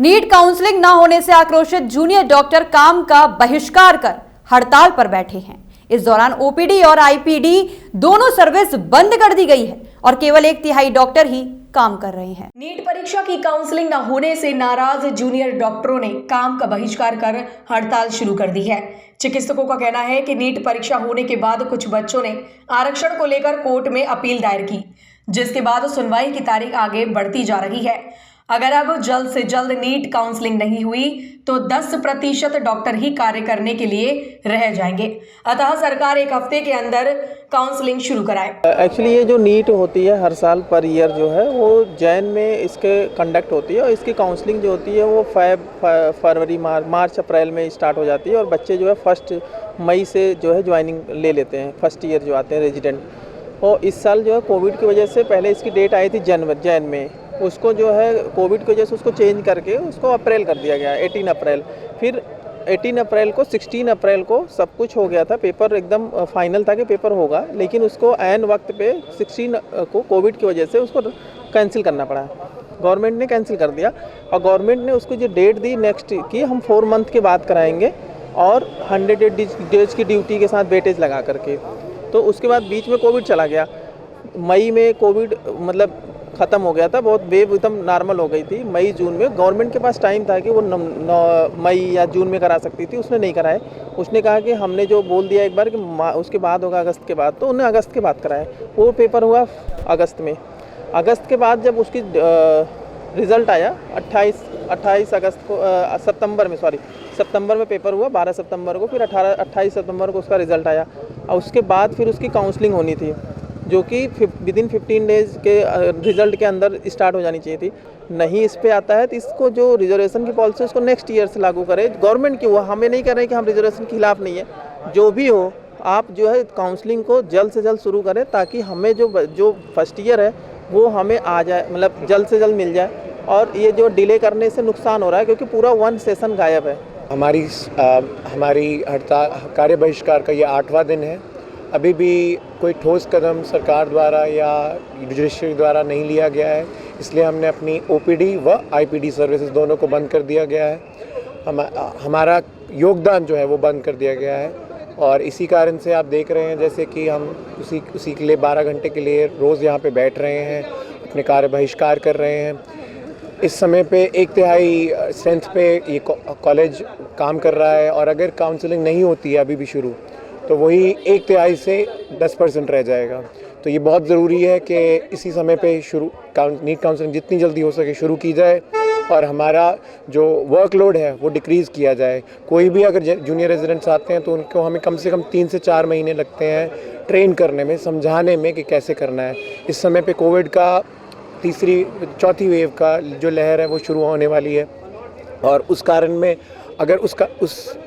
NEET counselling न होने से आक्रोशित जूनियर डॉक्टर काम का बहिष्कार कर हड़ताल पर बैठे हैं। इस दौरान ओपीडी और आईपीडी दोनों सर्विस बंद कर दी गई है और केवल 1/3 डॉक्टर ही काम कर रहे हैं। नीट परीक्षा की काउंसलिंग न होने से नाराज जूनियर डॉक्टरों ने काम का बहिष्कार कर हड़ताल शुरू कर दी है। चिकित्सकों का कहना है कि नीट परीक्षा होने के बाद कुछ बच्चों ने आरक्षण को लेकर कोर्ट में अपील दायर की, जिसके बाद सुनवाई की तारीख आगे बढ़ती जा रही है। अगर अब जल्द से जल्द नीट काउंसलिंग नहीं हुई तो 10% डॉक्टर ही कार्य करने के लिए रह जाएंगे। अतः सरकार 1 हफ्ते के अंदर काउंसलिंग शुरू कराए। एक्चुअली ये जो नीट होती है हर साल पर ईयर जो है वो जैन में इसके कंडक्ट होती है और इसकी काउंसलिंग जो होती है वो फरवरी मार्च अप्रैल में स्टार्ट हो जाती है और बच्चे जो है 1 मई से जो है ज्वाइनिंग ले लेते हैं, फर्स्ट ईयर जो आते हैं रेजिडेंट। और इस साल जो है कोविड की वजह से पहले इसकी डेट आई थी जैन में, उसको जो है कोविड की वजह से उसको चेंज करके उसको अप्रैल कर दिया गया, 18 अप्रैल। फिर 18 अप्रैल को 16 अप्रैल को सब कुछ हो गया था, पेपर एकदम फाइनल था कि पेपर होगा, लेकिन उसको ऐन वक्त पे 16 को कोविड की वजह से उसको कैंसिल करना पड़ा। गवर्नमेंट ने कैंसिल कर दिया और गवर्नमेंट ने उसको जो डेट दी नेक्स्ट की हम 4 मंथ के बाद कराएंगे और 100 डेज की ड्यूटी के साथ वेटेज लगा करके। तो उसके बाद बीच में कोविड चला गया, मई में कोविड मतलब ख़त्म हो गया था, बहुत वेव एकदम नॉर्मल हो गई थी। मई जून में गवर्नमेंट के पास टाइम था कि वो मई या जून में करा सकती थी, उसने नहीं कराए। उसने कहा कि हमने जो बोल दिया एक बार कि उसके बाद होगा अगस्त के बाद, तो उन्हें अगस्त के बाद कराए। वो पेपर हुआ अगस्त में। अगस्त के बाद जब उसकी रिज़ल्ट आया 28 अगस्त को सितंबर में पेपर हुआ 12 सितंबर को, फिर 28 सितंबर को उसका रिज़ल्ट आया और उसके बाद फिर उसकी काउंसलिंग होनी थी जो कि विदिन 15 डेज़ के रिज़ल्ट के अंदर स्टार्ट हो जानी चाहिए थी। नहीं इस पे आता है तो इसको जो रिजर्वेशन की पॉलिसी उसको नेक्स्ट ईयर से लागू करे गवर्नमेंट की। हुआ हमें नहीं कर रहे कि हम रिजर्वेशन के खिलाफ नहीं है, जो भी हो आप जो है काउंसलिंग को जल्द से जल्द शुरू करें ताकि हमें जो फर्स्ट ईयर है वो हमें आ जाए, मतलब जल्द से जल्द मिल जाए। और ये जो डिले करने से नुकसान हो रहा है क्योंकि पूरा 1 सेशन गायब है। हमारी हड़ताल कार्य बहिष्कार का ये 8वां दिन है। अभी भी कोई ठोस कदम सरकार द्वारा या जुडिशरी द्वारा नहीं लिया गया है, इसलिए हमने अपनी ओपीडी व आईपीडी सर्विसेज दोनों को बंद कर दिया गया है। हमारा योगदान जो है वो बंद कर दिया गया है और इसी कारण से आप देख रहे हैं जैसे कि हम उसी के लिए 12 घंटे के लिए रोज़ यहाँ पे बैठ रहे हैं, अपने कार्य बहिष्कार कर रहे हैं। इस समय पे 1/3 स्ट्रेंथ पे ये कॉलेज काम कर रहा है और अगर काउंसलिंग नहीं होती है अभी भी शुरू तो वही 1/3 से 10% रह जाएगा। तो ये बहुत ज़रूरी है कि इसी समय पे नीट काउंसलिंग जितनी जल्दी हो सके शुरू की जाए और हमारा जो वर्कलोड है वो डिक्रीज़ किया जाए। कोई भी अगर जूनियर रेजिडेंट्स आते हैं तो उनको हमें कम से कम 3 से 4 महीने लगते हैं ट्रेन करने में, समझाने में कि कैसे करना है। इस समय पे कोविड का चौथी वेव का जो लहर है वो शुरू होने वाली है और उस कारण में अगर उस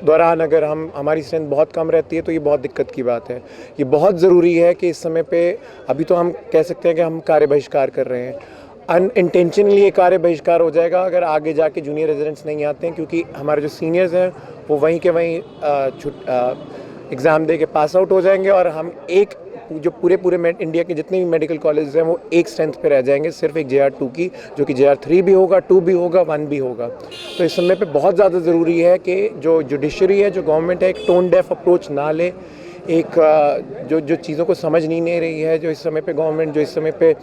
दौरान अगर हमारी स्ट्रेंथ बहुत कम रहती है तो ये बहुत दिक्कत की बात है। ये बहुत ज़रूरी है कि इस समय पे अभी तो हम कह सकते हैं कि हम कार्य बहिष्कार कर रहे हैं, अनइंटेंशनली ये कार्य बहिष्कार हो जाएगा अगर आगे जाके जूनियर रेजिडेंट्स नहीं आते हैं, क्योंकि हमारे जो सीनियर्स हैं वो वहीं के वहीं एग्ज़ाम दे के पास आउट हो जाएंगे और हम जो पूरे इंडिया के जितने भी मेडिकल कॉलेज हैं वो एक स्ट्रेंथ पे रह जाएंगे, सिर्फ एक JR2 की, जो कि JR3 भी होगा, 2 भी होगा, 1 भी होगा। तो इस समय पे बहुत ज़्यादा ज़रूरी है कि जो जुडिशरी है, जो गवर्नमेंट है, एक टोन डेफ अप्रोच ना ले, एक जो चीज़ों को समझ नहीं रही है, जो इस समय पे गवर्नमेंट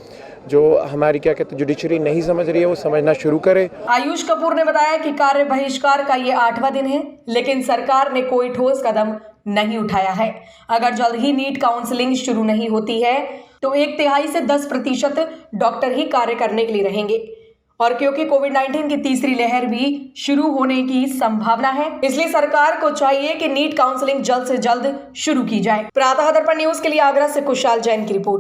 जो हमारी क्या कहते हैं जुडिशरी नहीं समझ रही है वो समझना शुरू करे। आयुष कपूर ने बताया कि कार्य बहिष्कार का ये 8वां दिन है, लेकिन सरकार ने कोई ठोस कदम नहीं उठाया है। अगर जल्द ही नीट काउंसलिंग शुरू नहीं होती है तो 1/3 से 10% डॉक्टर ही कार्य करने के लिए रहेंगे और क्योंकि कोविड-19 की तीसरी लहर भी शुरू होने की संभावना है, इसलिए सरकार को चाहिए कि नीट काउंसलिंग जल्द से जल्द शुरू की जाए। प्रातः दर्पण न्यूज के लिए आगरा से कुशाल जैन की रिपोर्ट।